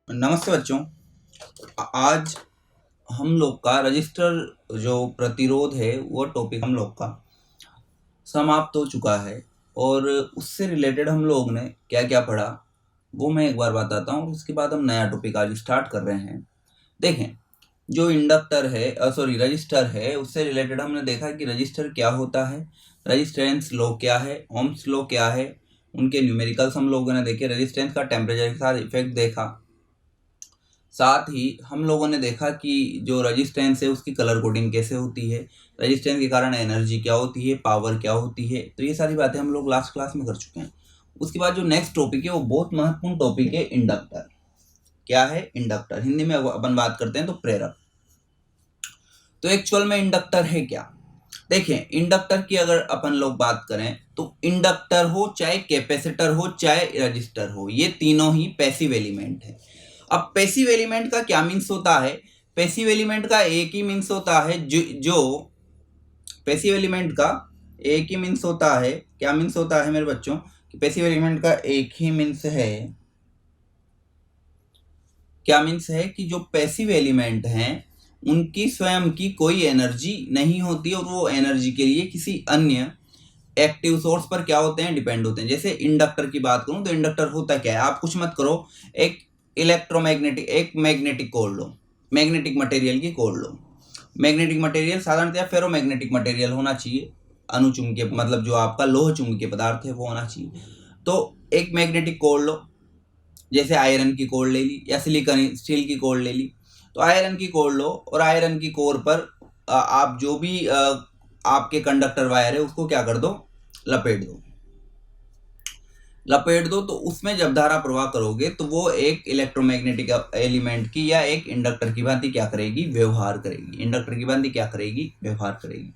नमस्ते बच्चों। आज हम लोग का रजिस्टर जो प्रतिरोध है वो टॉपिक हम लोग का समाप्त हो चुका है और उससे रिलेटेड हम लोग ने क्या क्या पढ़ा वो मैं एक बार बताता हूँ। उसके बाद हम नया टॉपिक आज स्टार्ट कर रहे हैं। देखें, जो इंडक्टर है रजिस्टर है, उससे रिलेटेड हमने देखा कि रजिस्टर क्या होता है, रजिस्टेंस लॉ क्या है, ओम्स लॉ क्या है, उनके न्यूमेरिकल्स हम लोगों ने देखे, रेजिस्टेंस का टेम्परेचर के साथ इफेक्ट देखा। साथ ही हम लोगों ने देखा कि जो रेजिस्टेंस है उसकी कलर कोडिंग कैसे होती है, रेजिस्टेंस के कारण एनर्जी क्या होती है, पावर क्या होती है। तो ये सारी बातें हम लोग लास्ट क्लास में कर चुके हैं। उसके बाद जो नेक्स्ट टॉपिक है वो बहुत महत्वपूर्ण टॉपिक है, इंडक्टर। क्या है इंडक्टर? हिंदी में अपन बात करते हैं तो प्रेरक। तो एक्चुअल में इंडक्टर है क्या? देखें, इंडक्टर की अगर अपन लोग बात करें तो इंडक्टर हो चाहे कैपेसिटर हो चाहे रजिस्टर हो, ये तीनों ही पैसिव एलिमेंट है। अब पैसिव एलिमेंट का क्या मीन्स होता है? पैसिव एलिमेंट का एक ही मीन्स होता है जो पैसिव एलिमेंट का एक ही मीन्स होता है। क्या मीन्स होता है मेरे बच्चों? कि पैसिव एलिमेंट का एक ही मीन्स है। क्या मीन्स है कि जो पैसिव एलिमेंट हैं उनकी स्वयं की कोई एनर्जी नहीं होती और वो एनर्जी के लिए किसी अन्य एक्टिव सोर्स पर क्या होते हैं, डिपेंड होते हैं। जैसे इंडक्टर की बात करूं तो इंडक्टर होता क्या है, आप कुछ मत करो, एक इलेक्ट्रोमैग्नेटिक एक मैग्नेटिक कोर लो, मैग्नेटिक मटेरियल की कोर लो। मैग्नेटिक मटेरियल साधारणतया फेरोमैग्नेटिक मटेरियल होना चाहिए, अनुचुंबकीय मतलब जो आपका लोह चुंबकीय पदार्थ है वो होना चाहिए। तो एक मैग्नेटिक कोर लो, जैसे आयरन की कोर ले ली या सिलिकॉन स्टील की कोर ले ली। तो आयरन की कोर लो और आयरन की कोर पर आप जो भी आपके कंडक्टर वायर है उसको क्या कर दो, लपेट दो। लपेट दो तो उसमें जब धारा प्रवाह करोगे तो वो एक इलेक्ट्रोमैग्नेटिक एलिमेंट की या एक इंडक्टर की भांति क्या करेगी, व्यवहार करेगी। इंडक्टर की भांति क्या करेगी, व्यवहार करेगी।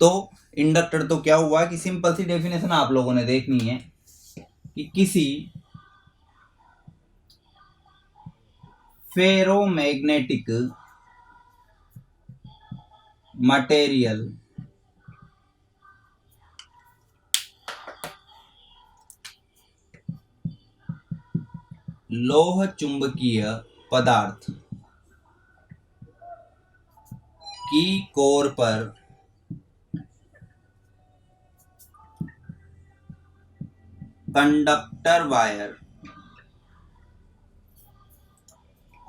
तो इंडक्टर तो क्या हुआ कि सिंपल सी डेफिनेशन आप लोगों ने देखनी है कि किसी फेरोमैग्नेटिक मटेरियल लोह चुंबकीय पदार्थ की कोर पर कंडक्टर वायर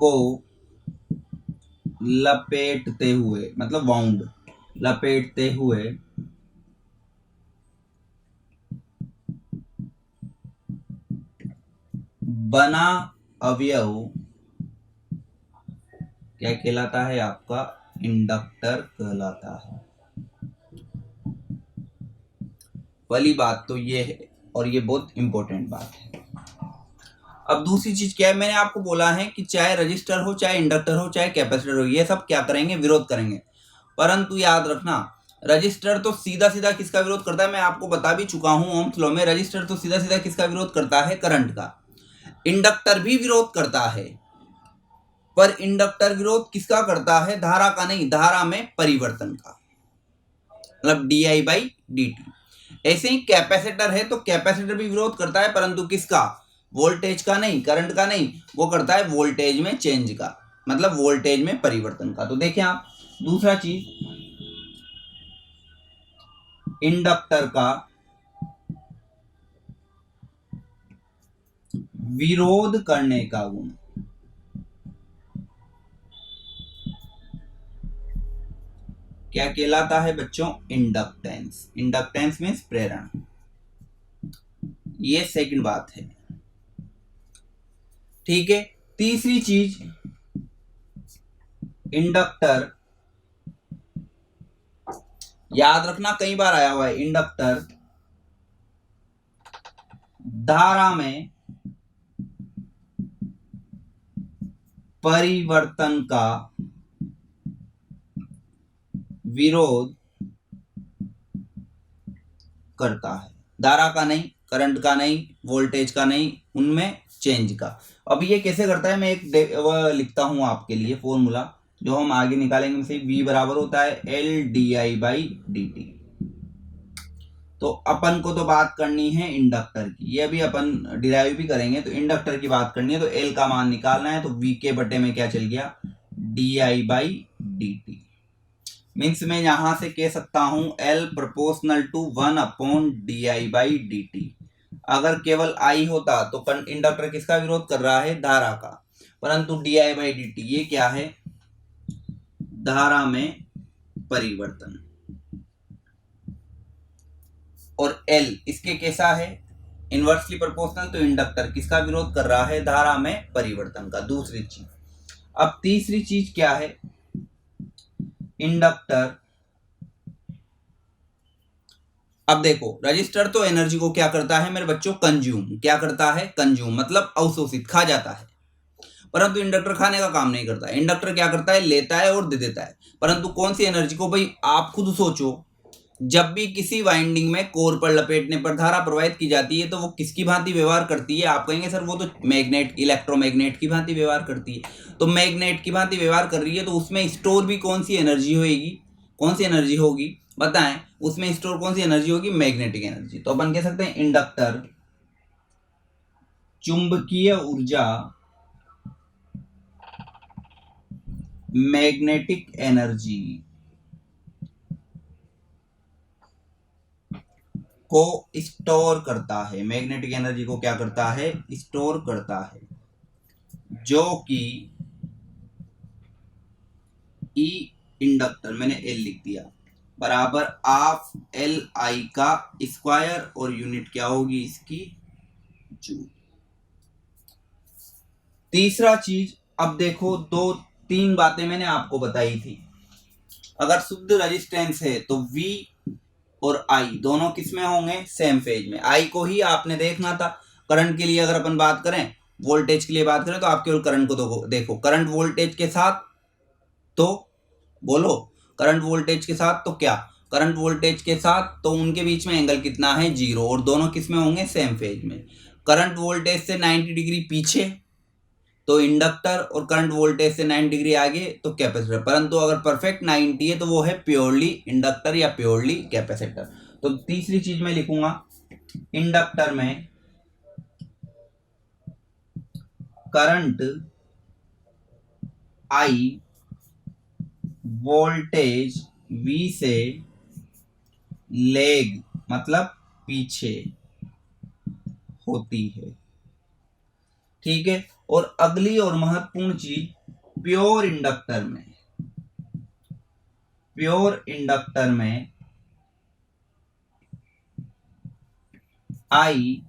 को लपेटते हुए, मतलब वाउंड लपेटते हुए बना अवयव क्या कहलाता है? आपका इंडक्टर कहलाता है। पहली बात तो ये है और ये बहुत इंपॉर्टेंट बात है। अब दूसरी चीज क्या है, मैंने आपको बोला है कि चाहे रजिस्टर हो चाहे इंडक्टर हो चाहे कैपेसिटर हो, ये सब क्या करेंगे, विरोध करेंगे। परंतु याद रखना, रजिस्टर तो सीधा सीधा किसका विरोध करता है, मैं आपको बता भी चुका हूं ओम्स लॉ में। रजिस्टर तो सीधा सीधा किसका विरोध करता है, करंट का। इंडक्टर भी विरोध करता है, पर इंडक्टर विरोध किसका करता है, धारा का नहीं, धारा में परिवर्तन का, मतलब डी बाई डी टी। ऐसे ही कैपेसिटर है तो कैपेसिटर भी विरोध करता है, परंतु किसका, वोल्टेज का नहीं, करंट का नहीं, वो करता है वोल्टेज में चेंज का, मतलब वोल्टेज में परिवर्तन का। तो देखें आप, दूसरा चीज, इंडक्टर का विरोध करने का गुण क्या कहलाता है बच्चों, इंडक्टेंस। इंडक्टेंस मीन्स प्रेरण। ये सेकंड बात है, ठीक है। तीसरी चीज, इंडक्टर, याद रखना कई बार आया हुआ है, इंडक्टर धारा में परिवर्तन का विरोध करता है, धारा का नहीं, करंट का नहीं, वोल्टेज का नहीं, उनमें चेंज का। अब ये कैसे करता है, मैं एक लिखता हूं आपके लिए फॉर्मूला जो हम आगे निकालेंगे। V बराबर होता है L di बाई dt। तो अपन को तो बात करनी है इंडक्टर की, ये भी अपन डिराइव भी करेंगे। तो इंडक्टर की बात करनी है तो एल का मान निकालना है। तो वी के बटे में क्या चल गया, D I by D T. Means मैं यहां से कह सकता हूं L proportional to 1 D I by D T. अगर केवल आई होता तो इंडक्टर किसका विरोध कर रहा है, धारा का, परंतु D I by D T ये क्या है, धारा में परिवर्तन। और एल इसके कैसा है, इनवर्सली प्रोपोर्शनल। तो इंडक्टर किसका विरोध कर रहा है, धारा में परिवर्तन का। दूसरी चीज, अब तीसरी चीज क्या है, इंडक्टर। अब देखो रजिस्टर तो एनर्जी को क्या करता है मेरे बच्चों, कंज्यूम। क्या करता है, कंज्यूम मतलब अवशोषित, खा जाता है। परंतु इंडक्टर खाने का काम नहीं करता। इंडक्टर क्या करता है, लेता है और दे देता है। परंतु कौन सी एनर्जी को, भाई आप खुद सोचो, जब भी किसी वाइंडिंग में कोर पर लपेटने पर धारा प्रवाहित की जाती है तो वो किसकी भांति व्यवहार करती है, आप कहेंगे सर वो तो मैग्नेट, इलेक्ट्रोमैग्नेट की भांति व्यवहार करती है। तो मैग्नेट की भांति व्यवहार कर रही है तो उसमें स्टोर भी कौन सी एनर्जी होगी, कौन सी एनर्जी होगी बताएं, उसमें स्टोर कौन सी एनर्जी होगी, मैग्नेटिक एनर्जी। तो अपन कह सकते हैं इंडक्टर चुंबकीय ऊर्जा, मैग्नेटिक एनर्जी को स्टोर करता है। मैग्नेटिक एनर्जी को क्या करता है, स्टोर करता है, जो कि ई इंडक्टर, मैंने एल लिख दिया, बराबर हाफ एल आई का स्क्वायर, और यूनिट क्या होगी इसकी, जूल। तीसरा चीज, अब देखो दो तीन बातें मैंने आपको बताई थी। अगर शुद्ध रेजिस्टेंस है तो वी और आई दोनों किस में होंगे, सेम फेज में। आई को ही आपने देखना था। करंट के लिए अगर अपन बात करें, वोल्टेज के लिए बात करें, तो आप केवल करंट को देखो। करंट वोल्टेज के साथ तो बोलो, करंट वोल्टेज के साथ तो क्या, करंट वोल्टेज के साथ तो उनके बीच में एंगल कितना है, 0, और दोनों किस में होंगे, सेम फेज में। करंट वोल्टेज से 90 डिग्री पीछे तो इंडक्टर, और करंट वोल्टेज से 90 डिग्री आगे तो कैपेसिटर। परंतु अगर परफेक्ट 90 है तो वो है प्योरली इंडक्टर या प्योरली कैपेसिटर। तो तीसरी चीज मैं लिखूंगा, इंडक्टर में करंट आई वोल्टेज V से लेग मतलब पीछे होती है, ठीक है। और अगली और महत्वपूर्ण चीज, प्योर इंडक्टर में, प्योर इंडक्टर में आई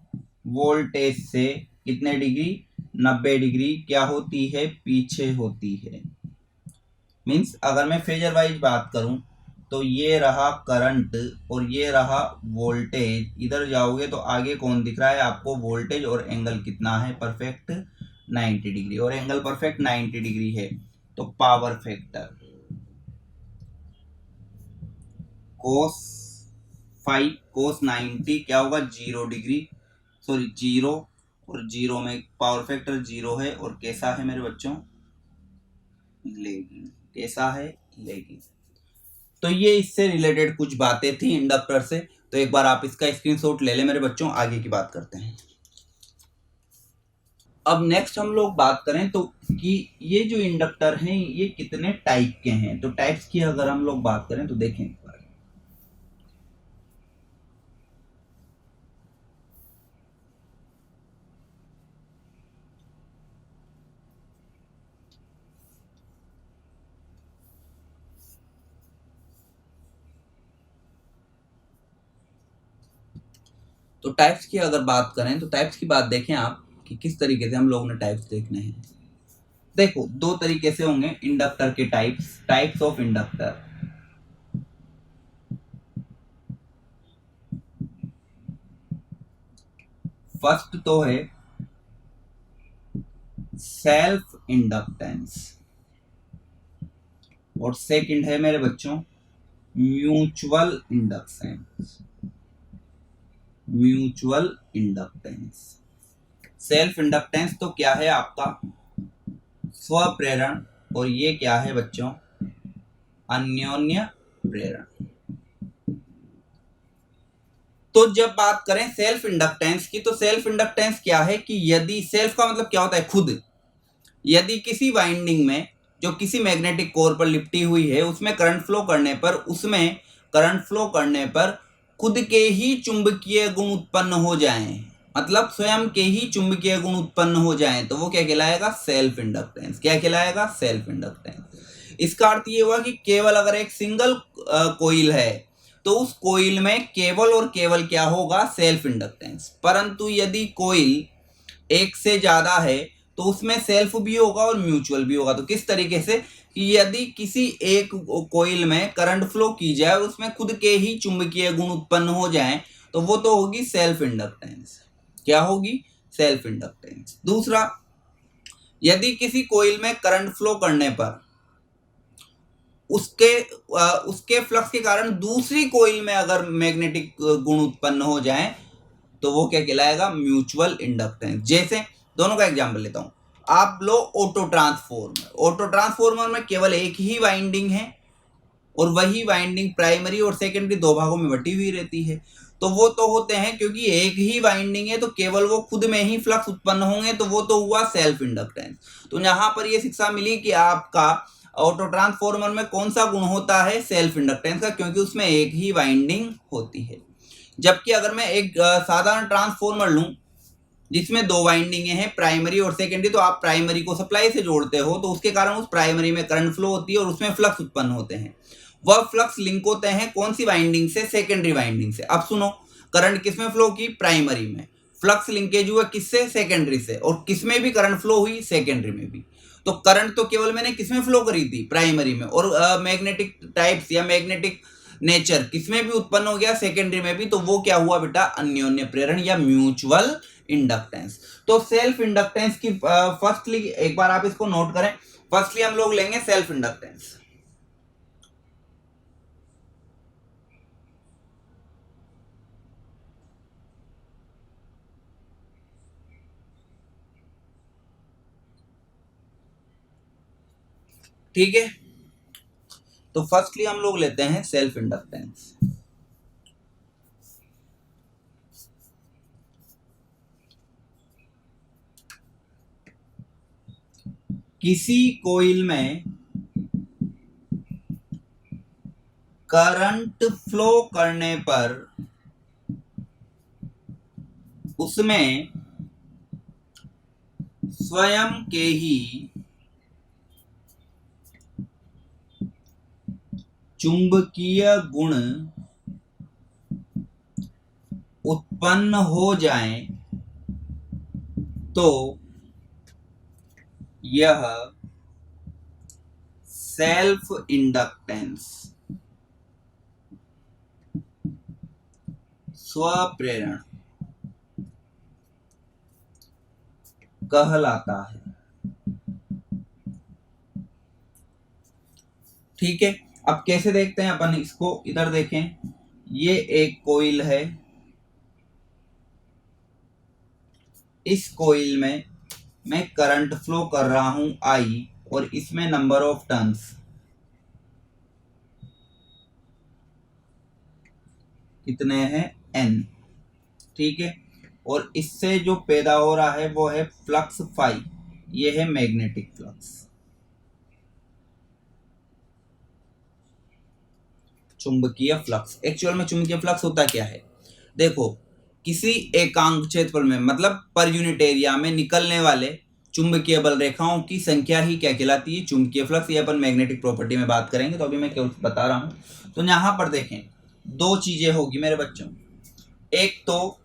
वोल्टेज से कितने डिग्री, 90 डिग्री क्या होती है, पीछे होती है। मीन्स अगर मैं फेजर वाइज बात करूं तो ये रहा करंट और ये रहा वोल्टेज। इधर जाओगे तो आगे कौन दिख रहा है आपको, वोल्टेज, और एंगल कितना है, परफेक्ट 90 डिग्री, और एंगल परफेक्ट 90 डिग्री है। तो पावर फैक्टर कोस 5 कोस 90 क्या होगा, 0 डिग्री, सॉरी 0, और 0 में पावर फैक्टर 0 है, और कैसा है मेरे बच्चों, लेगिंग। कैसा है, लेगिंग। तो ये इससे रिलेटेड कुछ बातें थी इंडक्टर से। तो एक बार आप इसका स्क्रीनशॉट ले लें मेरे बच्चों, आगे की बात करते हैं। अब नेक्स्ट हम लोग बात करें तो कि ये जो इंडक्टर हैं ये कितने टाइप के हैं। तो टाइप्स की अगर हम लोग बात करें तो देखें एक बार, तो टाइप्स की अगर बात करें तो टाइप्स की बात देखें आप कि किस तरीके से हम लोगों ने टाइप्स देखने हैं। देखो दो तरीके से होंगे इंडक्टर के types, types of inductor. First तो है सेल्फ इंडक्टेंस, और सेकंड है मेरे बच्चों mutual inductance, mutual inductance. Self inductance तो क्या है आपका, स्वप्रेरण, और ये क्या है बच्चों, अन्योन्य प्रेरण। तो जब बात करें सेल्फ इंडक्टेंस की, तो सेल्फ इंडक्टेंस क्या है कि यदि सेल्फ का मतलब क्या होता है, खुद। यदि किसी वाइंडिंग में जो किसी मैग्नेटिक कोर पर लिपटी हुई है उसमें करंट फ्लो करने पर खुद के ही चुंबकीय गुण उत्पन्न हो जाएं, मतलब स्वयं के ही चुंबकीय गुण उत्पन्न हो जाएं, तो वो क्या कहलाएगा, सेल्फ इंडक्टेंस। क्या कहलाएगा, सेल्फ इंडक्टेंस। इसका अर्थ ये हुआ कि केवल अगर एक सिंगल कोइल है तो उस कोइल में केवल और केवल क्या होगा, सेल्फ इंडक्टेंस। परंतु यदि कोइल एक से ज्यादा है तो उसमें सेल्फ भी होगा और म्यूचुअल भी होगा। तो किस तरीके से कि यदि किसी एक कोइल में करंट फ्लो की जाए और उसमें खुद के ही चुंबकीय गुण उत्पन्न हो जाएं, तो वो तो होगी सेल्फ इंडक्टेंस। क्या होगी, सेल्फ इंडक्टेंस। दूसरा, यदि किसी कोइल में करंट फ्लो करने पर उसके फ्लक्स के कारण दूसरी कोइल में अगर मैग्नेटिक गुण उत्पन्न हो जाएं, तो वो क्या कहलाएगा, म्यूचुअल इंडक्टेंस। जैसे दोनों का एग्जांपल लेता हूं, आप लो ऑटो ट्रांसफॉर्मर में केवल एक ही वाइंडिंग है और वही वाइंडिंग प्राइमरी और सेकेंडरी दो भागों में बटी हुई रहती है। तो वो तो होते हैं, क्योंकि एक ही वाइंडिंग है तो केवल वो खुद में ही फ्लक्स उत्पन्न होंगे, तो वो तो हुआ सेल्फ इंडक्टेंस। तो यहां पर ये शिक्षा मिली कि आपका ऑटो ट्रांसफॉर्मर में कौन सा गुण होता है, सेल्फ इंडक्टेंस का, क्योंकि उसमें एक ही वाइंडिंग होती है। जबकि अगर मैं एक साधारण ट्रांसफॉर्मर लूं जिसमें दो वाइंडिंगें हैं, प्राइमरी और सेकेंडरी, तो आप प्राइमरी को सप्लाई से जोड़ते हो तो उसके कारण उस प्राइमरी में करंट फ्लो होती है और उसमें फ्लक्स उत्पन्न होते हैं। वह फ्लक्स लिंक होते हैं कौन सी वाइंडिंग से, सेकेंडरी वाइंडिंग से। अब सुनो, करंट किसमें फ्लो की, प्राइमरी में। फ्लक्स लिंकेज हुआ किससे, सेकेंडरी से। और किसमें भी करंट फ्लो हुई, सेकेंडरी में भी। तो करंट तो केवल मैंने किसमें फ्लो करी थी, प्राइमरी में। और मैग्नेटिक टाइप्स या मैग्नेटिक नेचर किसमें भी उत्पन्न हो गया, सेकेंडरी में भी। तो वो क्या हुआ बेटा, अन्योन्य प्रेरण या म्यूचुअल इंडक्टेंस। तो सेल्फ इंडक्टेंस की फर्स्टली एक बार आप इसको नोट करें। फर्स्टली हम लोग लेंगे सेल्फ इंडक्टेंस। ठीक है, तो फर्स्टली हम लोग लेते हैं सेल्फ इंडक्टेंस। किसी कोइल में करंट फ्लो करने पर उसमें स्वयं के ही चुंबकीय गुण उत्पन्न हो जाएं, तो यह सेल्फ इंडक्टेंस, स्वप्रेरण कहलाता है। ठीक है, अब कैसे देखते हैं अपन इसको, इधर देखें, ये एक कोइल है, इस कोइल में मैं करंट फ्लो कर रहा हूं I, और इसमें नंबर ऑफ टर्न्स कितने हैं, N। ठीक है, और इससे जो पैदा हो रहा है वो है फ्लक्स फाई, ये है मैग्नेटिक फ्लक्स, चुंबकीय फ्लक्स। एक्चुअल में चुंबकीय फ्लक्स होता क्या है, देखो, किसी एकांक क्षेत्रफल में, मतलब पर यूनिट एरिया में निकलने वाले चुंबकीय बल रेखाओं की संख्या ही क्या कहलाती है, चुंबकीय फ्लक्स। ये अपन मैग्नेटिक प्रॉपर्टी में बात करेंगे, तो अभी मैं केवल बता रहा हूं। तो यहां पर देखें, दो चीजें होगी मेरे बच्चों। एक तो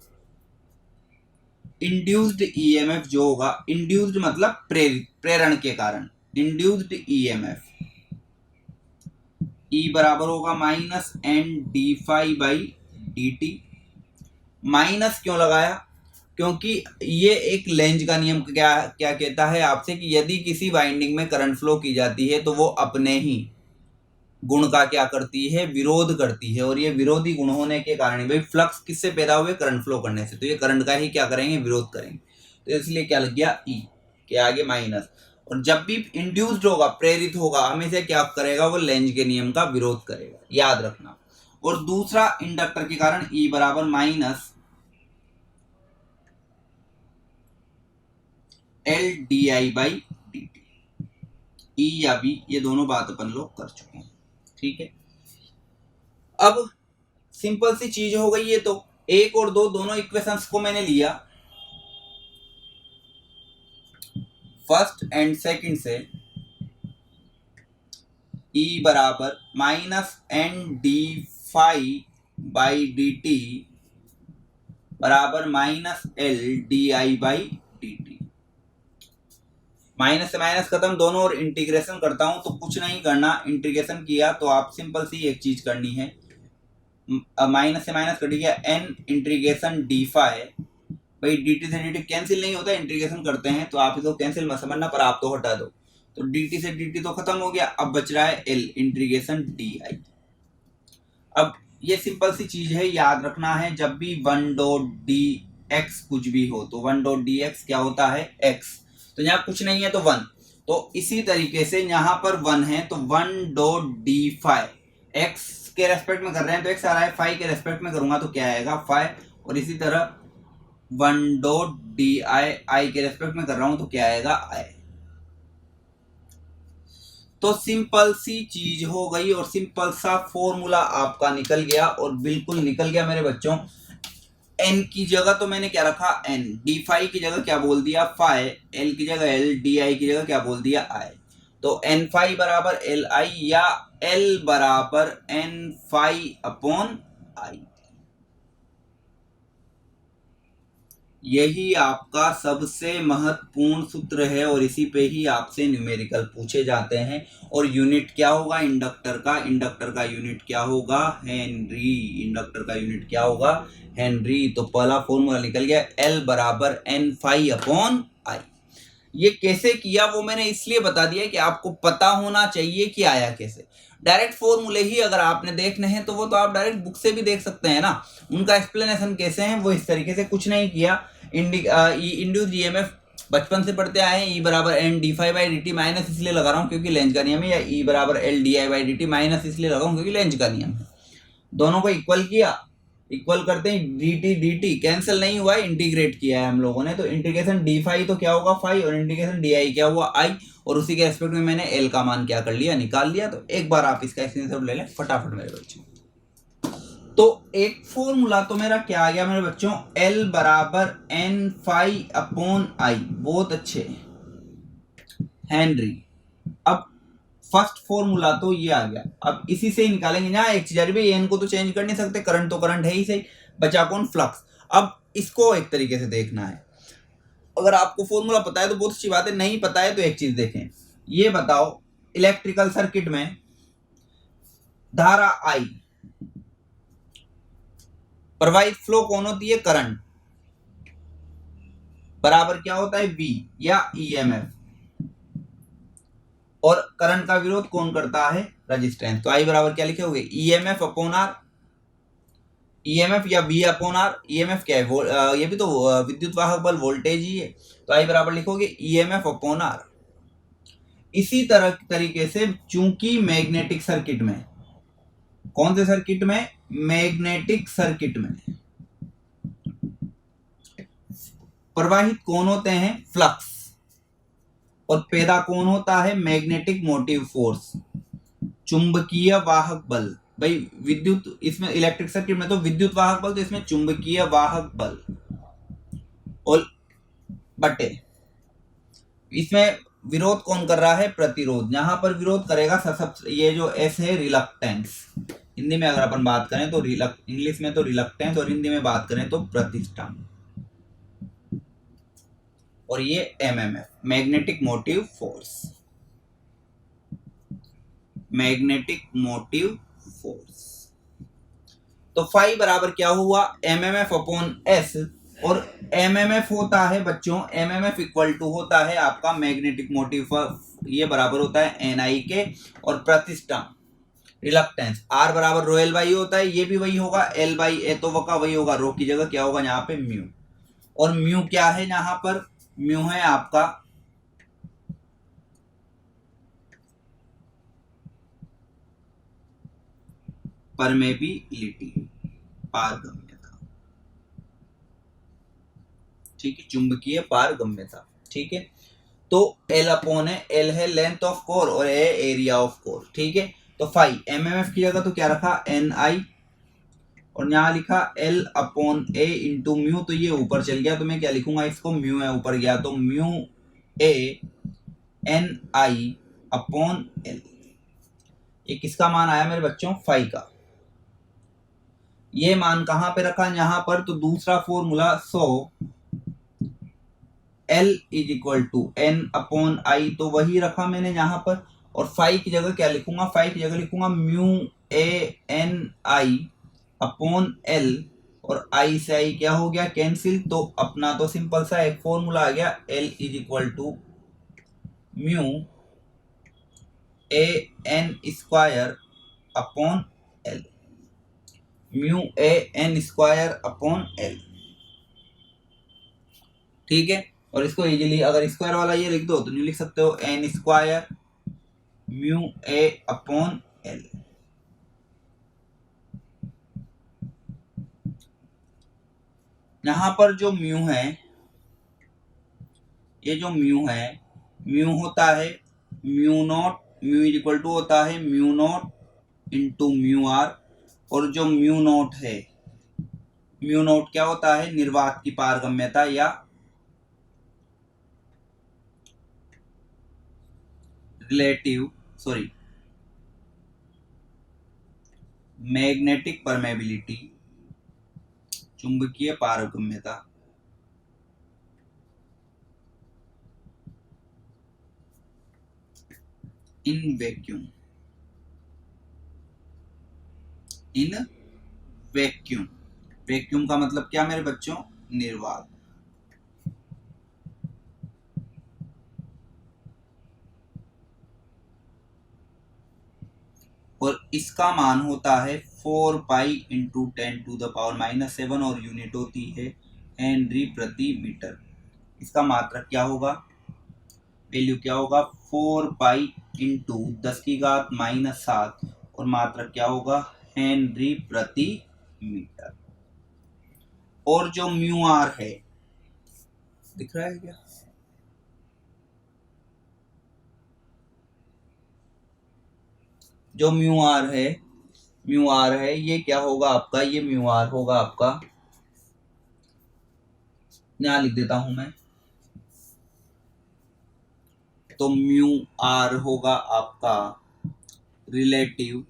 इंड्यूस्ड ईएमएफ जो होगा, इंड्यूस्ड मतलब प्रेरित, प्रेरण के कारण, इंड्यूस्ड ईएमएफ E बराबर होगा minus N D phi by D T. Minus क्यों लगाया, क्योंकि ये एक लेंज का नियम क्या क्या कहता है आपसे कि यदि किसी वाइंडिंग में करंट फ्लो की जाती है तो वो अपने ही गुण का क्या करती है, विरोध करती है। और ये विरोधी गुण होने के कारण, भाई फ्लक्स किससे पैदा हुए, करंट फ्लो करने से, तो ये करंट का ही क्या करेंगे, विरोध करेंगे। तो इसलिए क्या लग गया, ई के आगे माइनस। और जब भी इंड्यूस्ड होगा, प्रेरित होगा, हमेशा क्या करेगा, वो लेंज के नियम का विरोध करेगा, याद रखना। और दूसरा इंडक्टर के कारण E बराबर minus L D I by D T. E या बी ये दोनों बात अपन लोग कर चुके हैं, ठीक है। अब सिंपल सी चीज हो गई है, तो एक और दो दोनों इक्वेशंस को मैंने लिया फर्स्ट एंड सेकंड से, E बराबर minus N D phi by D T बराबर minus L D I by D T. Minus से माइनस खत्म, दोनों और इंटीग्रेशन करता हूं तो कुछ नहीं करना, इंटीग्रेशन किया तो आप सिंपल सी एक चीज करनी है, माइनस से माइनस कट गया, एन इंटीग्रेशन डी फाई भाई डी टी से डी टी कैंसिल नहीं होता, इंटीग्रेशन करते हैं तो आप इसको कैंसिल मत समझना, पर आप तो हटा दो, तो डी टी से डी टी तो खत्म हो गया, अब बच रहा है एल इंटीग्रेशन डी आई। अब ये सिंपल सी चीज है, याद रखना है, जब भी वन डॉट डी एक्स कुछ भी हो तो वन डॉट डी एक्स क्या होता है एक्स, तो यहाँ कुछ नहीं है तो वन, तो इसी तरीके से यहाँ पर वन है तो one dot D phi X के रेस्पेक्ट में कर रहे हैं तो एक्स आ रहा है, फाई के रेस्पेक्ट में करूंगा तो क्या आएगा फाई, और इसी तरह वन डॉट डी आई आई के रेस्पेक्ट में कर रहा हूं तो क्या आएगा आई। तो सिंपल सी चीज हो गई और सिंपल सा फॉर्मूला आपका निकल गया, और बिल्कुल निकल गया मेरे बच्चों। एन की जगह तो मैंने क्या रखा एन, डी फाई की जगह क्या बोल दिया फाई, एल की जगह एल, डी आई की जगह क्या बोल दिया आई, तो एन फाई बराबर एल आई या एल बराबर एन फाई अपॉन आई। यही आपका सबसे महत्वपूर्ण सूत्र है और इसी पे ही आपसे न्यूमेरिकल पूछे जाते हैं। और यूनिट क्या होगा इंडक्टर का, इंडक्टर का यूनिट क्या होगा हेनरी, इंडक्टर का यूनिट क्या होगा हेनरी। तो पहला फॉर्मूला निकल गया एल बराबर एन फाई अपॉन आई। ये कैसे किया वो मैंने इसलिए बता दिया कि आपको पता होना चाहिए कि आया कैसे। डायरेक्ट फॉर्मूले ही अगर आपने देखने हैं तो वो तो आप डायरेक्ट बुक से भी देख सकते हैं ना, उनका एक्सप्लेनेशन कैसे है वो इस तरीके से, कुछ नहीं किया। इंड्यूस ईएमएफ बचपन से पढ़ते आए हैं, ई बराबर N D phi by D T, minus इसलिए लगा रहा हूँ क्योंकि लेंज का नियम है, या ई बराबर L D I by D T, minus इसलिए लगा हूँ क्योंकि लेंज का नियम है। दोनों को इक्वल किया, इक्वल करते ही डी टी कैंसिल नहीं हुआ है, इंटीग्रेट किया है हम लोगों ने, तो इंटीग्रेशन डी फाई तो क्या होगा फाई, और इंटीग्रेशन डी आई क्या हुआ आई, और उसी के रेस्पेक्ट में मैंने एल का मान क्या कर लिया निकाल लिया। तो एक बार आप इसका स्क्रीनशॉट ले लें फटाफट मेरे बच्चों। तो एक फॉर्मूला तो मेरा क्या आ गया मेरे बच्चों, एल बराबर एन फाई अपॉन आई, बहुत अच्छे हेनरी। अब फर्स्ट फॉर्मूला तो ये आ गया, अब इसी से ही निकालेंगे ना एक चीज, अरे एन को तो चेंज कर नहीं सकते, करंट तो करंट है ही सही, बचा कौन फ्लक्स। अब इसको एक तरीके से देखना है, अगर आपको फॉर्मूला पता है तो बहुत अच्छी बात है, नहीं पता है तो एक चीज देखें, ये बताओ इलेक्ट्रिकल सर्किट में धारा आई प्रवाहित फ्लो कौन होती है करंट, बराबर क्या होता है वी या ईएमएफ, और करंट का विरोध कौन करता है रेजिस्टेंस। तो आई बराबर क्या लिखे होगे ईएमएफ अपॉन आर, ईएमएफ या वी अपॉन आर, ईएमएफ क्या है ये भी तो विद्युत वाहक बल वोल्टेज ही है, तो आई बराबर लिखोगे ईएमएफ अपॉन आर। इसी तरह तरीके से चूंकि मैग्नेटिक सर्किट में, कौन से सर्किट में मैग्नेटिक सर्किट में प्रवाहित कौन होते हैं फ्लक्स, और पैदा कौन होता है मैग्नेटिक मोटिव फोर्स, चुंबकीय वाहक बल। भाई विद्युत इसमें इलेक्ट्रिक सर्किट में तो विद्युत वाहक बल, तो इसमें चुंबकीय वाहक बल, और बटे इसमें विरोध कौन कर रहा है प्रतिरोध, यहां पर विरोध करेगा ये जो एस है रिलक्टेंस, हिंदी में अगर अपन बात करें तो इंग्लिश में तो रिलक्टेंस और हिंदी में बात करें तो प्रतिष्ठा, और ये MMF magnetic motive force, magnetic motive force. तो फाई बराबर क्या हुआ एमएमएफ अपॉन एस, और एमएमएफ होता है बच्चों, एमएमएफ इक्वल टू होता है आपका मैग्नेटिक मोटिव, ये बराबर होता है एनआई के, और प्रतिष्ठा रिलक्टेंस आर बराबर रो एल बाई होता है, ये भी वही होगा एल बाई ए, तो का वही होगा, रो की जगह क्या होगा यहाँ पे म्यू, और म्यू क्या है यहाँ पर, म्यू है आपका परमेबिलिटी, पारगम्यता, ठीक है, चुंबकीय पारगम्यता, ठीक है। तो L अपॉन है, L है लेंथ ऑफ कोर और A एरिया ऑफ कोर, ठीक है। तो फाई एमएमएफ की जगह तो क्या रखा, NI, और यहाँ लिखा L upon A into mu, तो ये ऊपर चल गया, तो मैं क्या लिखूंगा इसको, म्यू है ऊपर गया, तो mu A NI upon L। ये किसका मान आया मेरे बच्चों, फाई का। ये मान कहां पे रखा, यहां पर, तो दूसरा formula 100 L is equal to N upon I, तो वही रखा मैंने यहाँ पर। और फाई की जगह क्या लिखूंगा, फाई की जगह लिखूंगा mu A N I upon L, और I से I क्या हो गया, कैंसिल, तो अपना तो सिंपल सा एक फॉर्मूला आ गया, L is equal to mu A N square upon L, mu A N square upon L, ठीक है। और इसको इजीली अगर स्क्वायर वाला ये लिख दो तो नहीं लिख सकते हो, N square mu A upon L। यहां पर जो म्यू है, ये जो म्यू है, म्यू होता है mu not, mu is equal to होता है mu nought into mu R, और जो म्यू नॉट है, म्यू नॉट क्या होता है, निर्वात की पारगम्यता या रिलेटिव, सॉरी, मैग्नेटिक परमेबिलिटी, चुंबकीय पारगम्यता, in vacuum, in vacuum, vacuum का मतलब क्या मेरे बच्चों, निर्वात। और इसका मान होता है 4 पाई इंटू 10⁻⁻⁷, और यूनिट होती है हेनरी प्रति मीटर। इसका मात्रक क्या होगा, वैल्यू क्या होगा, 4 पाई इंटू 10⁻⁻⁷, और मात्रक क्या होगा, हेनरी प्रति मीटर। और जो म्यू आर है, दिख रहा है क्या, जो म्यू आर है, म्यू आर है, ये क्या होगा आपका, ये म्यू आर होगा आपका, यहां लिख देता हूं मैं, तो म्यू आर होगा आपका रिलेटिव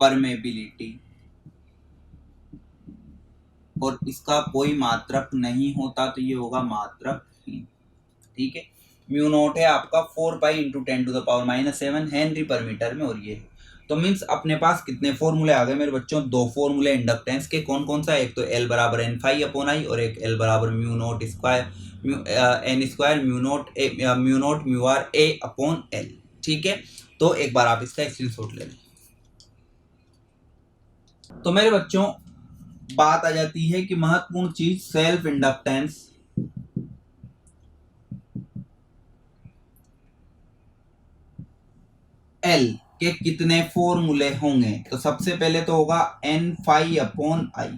परमेबिलिटी, और इसका कोई मात्रक नहीं होता, तो ये होगा मात्रक ही, ठीक है। म्यू नॉट है आपका 4 पाई इंटू 10⁻⁻⁷ हेनरी पर मीटर में, और ये तो मीन्स अपने पास कितने फॉर्मूले आ गए मेरे बच्चों, दो फॉर्मूले इंडक्टेंस के, कौन कौन सा, एक तो L बराबर N फाई अपॉन I, और एक L बराबर mu nought square N square mu not mu R A upon L, ठीक है। तो एक बार आप इसका स्क्रीनशॉट ले लें। तो मेरे बच्चों बात आ जाती है कि महत्वपूर्ण चीज सेल्फ इंडक्टेंस, L के कितने फॉर्मूले होंगे, तो सबसे पहले तो होगा N फाई अपॉन I,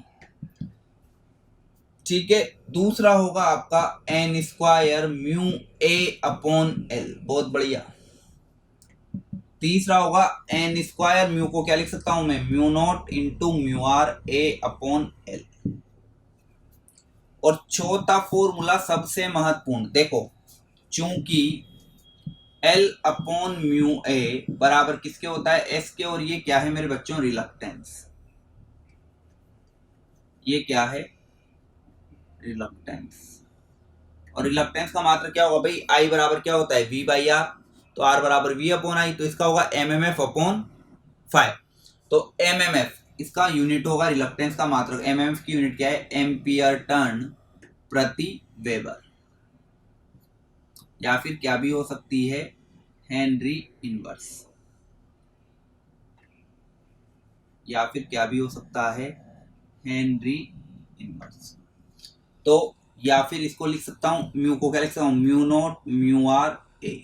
ठीक है। दूसरा होगा आपका N square mu A upon L, बहुत बढ़िया। तीसरा होगा N स्क्वायर, म्यू को क्या लिख सकता हूं मैं, mu nought into mu R A upon L। और चौथा फॉर्मूला सबसे महत्वपूर्ण, देखो चूंकि L अपॉन म्यू A बराबर किसके होता है, S के, और ये क्या है मेरे बच्चों, रिलक्टेंस, ये क्या है, रिलक्टेंस। और रिलक्टेंस का मात्रा क्या होगा भाई, I बराबर क्या होता है, V बाई आर, तो R बराबर V अपॉन I, तो इसका होगा MMF अपॉन 5। तो MMF इसका यूनिट होगा, रिलक्टेंस का मात्रक, MMF की यूनिट क्या है, एम्पियर टर्न प्रति वेबर, या फिर क्या भी हो सकती है, हेनरी इनवर्स, या फिर क्या भी हो सकता है, हेनरी इनवर्स। तो या फिर इसको लिख सकता हूं, म्यू को क्या लिख सकता हूं, mu not mu R A,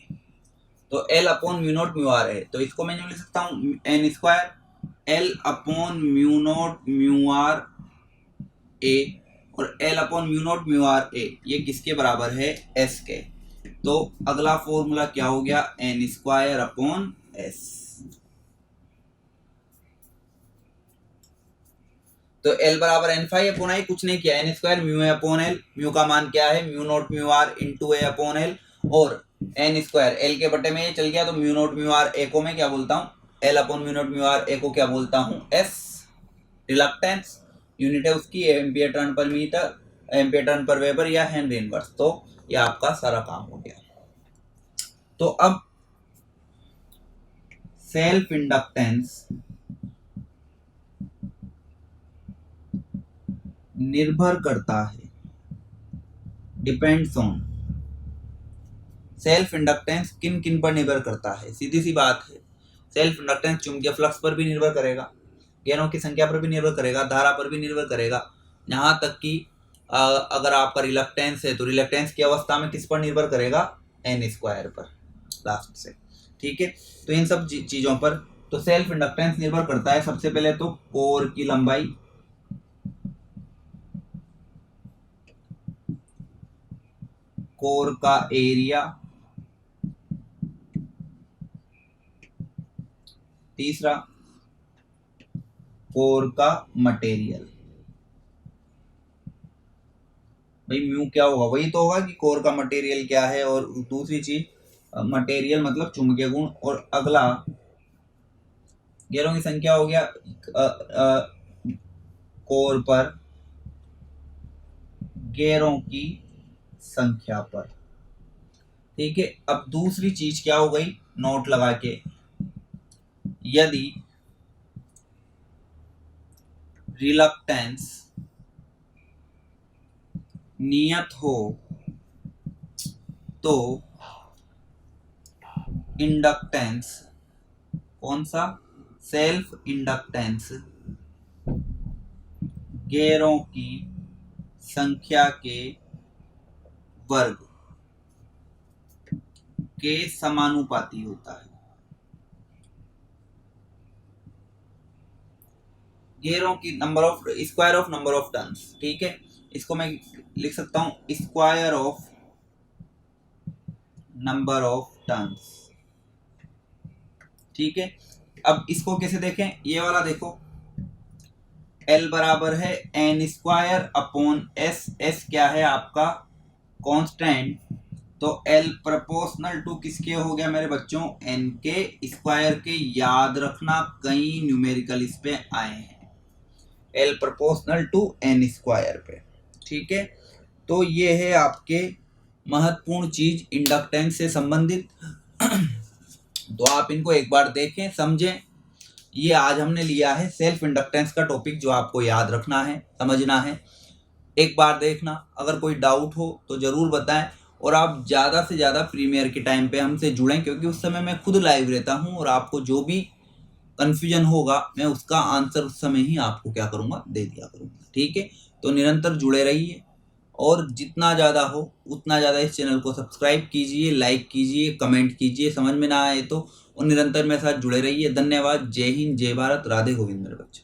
तो L upon mu not mu R है, तो इसको मैं लिख सकता हूं N square L upon mu not mu R A, और L upon mu not mu R A ये किसके बराबर है? S के। तो अगला फॉर्मूला क्या हो गया? n square upon s। तो L बराबर n फाइव अपॉन आई, कुछ नहीं किया, n square mu A upon L, mu का मान क्या है? Mu not mu R into A upon L, और n स्क्वायर L के बटे में ये चल गया, तो mu not mu R A को मैं क्या बोलता हूँ? L upon mu not mu R A को क्या बोलता हूँ? S। रिलक्टेंस यूनिट है उसकी एम्पियर टर्न पर मीटर, एम्पियर टर्न पर वेबर या हेनरी इनवर्स। तो ये आपका सारा काम हो गया। तो अब सेल्फ इंडक्टेंस निर्भर करता है, डिपेंड्स ऑन, सेल्फ इंडक्टेंस किन किन पर निर्भर करता है? सीधी सी बात है, सेल्फ इंडक्टेंस चुंबकीय फ्लक्स पर भी निर्भर करेगा, गेनों की संख्या पर भी निर्भर करेगा, धारा पर भी निर्भर करेगा, यहाँ तक कि अगर आपका रिलक्टेंस है तो रिलक्टेंस की अवस्था में किस पर निर्भर करेगा? n स्क्वायर पर लास्ट से। ठीक है, तो इन सब चीजों पर तो सेल्फ इंडक्टेंस निर्भर करता है सबसे पहले तो कोर की लंबाई, कोर का एरिया, तीसरा कोर का मटेरियल। भाई म्यू क्या होगा? वही तो होगा कि कोर का मटेरियल क्या है, और दूसरी चीज मटेरियल मतलब चुंबकीय गुण, और अगला गेरों की संख्या हो गया कोर पर गेरों की संख्या पर। ठीक है, अब दूसरी चीज क्या हो गई? नोट लगा के, यदि रिलक्टेंस नियत हो तो इंडक्टेंस, कौन सा? सेल्फ इंडक्टेंस गेरों की संख्या के वर्ग के समानुपाती होता है। गेरों की number of, square of number of turns. ठीक है, इसको मैं लिख सकता हूं square of number of turns. ठीक है, अब इसको कैसे देखें? ये वाला देखो, L बराबर है n square upon s। s क्या है आपका? कांस्टेंट। तो L प्रोपोर्शनल टू किसके हो गया मेरे बच्चों? n के स्क्वायर के। याद रखना, कई न्यूमेरिकल इस पे आए हैं, L proportional to n square पे। ठीक है, तो ये है आपके महत्वपूर्ण चीज इंडक्टेंस से संबंधित। तो आप इनको एक बार देखें, समझें। ये आज हमने लिया है सेल्फ इंडक्टेंस का टॉपिक, जो आपको याद रखना है, समझना है। एक बार देखना, अगर कोई डाउट हो तो जरूर बताएं, और आप ज़्यादा से ज़्यादा प्रीमियर के टाइम पे हमसे जुड़ें, क्योंकि उस समय मैं खुद लाइव रहता हूं, और आपको जो भी कन्फ्यूजन होगा मैं उसका आंसर उस समय ही आपको क्या करूँगा? दे दिया करूँगा। ठीक है, तो निरंतर जुड़े रहिए, और जितना ज़्यादा हो उतना ज़्यादा इस चैनल को सब्सक्राइब कीजिए, लाइक कीजिए, कमेंट कीजिए, समझ में ना आए तो, और निरंतर मेरे साथ जुड़े रहिए। धन्यवाद। जय हिंद, जय भारत, राधे गोविंद मेरे बच्चे।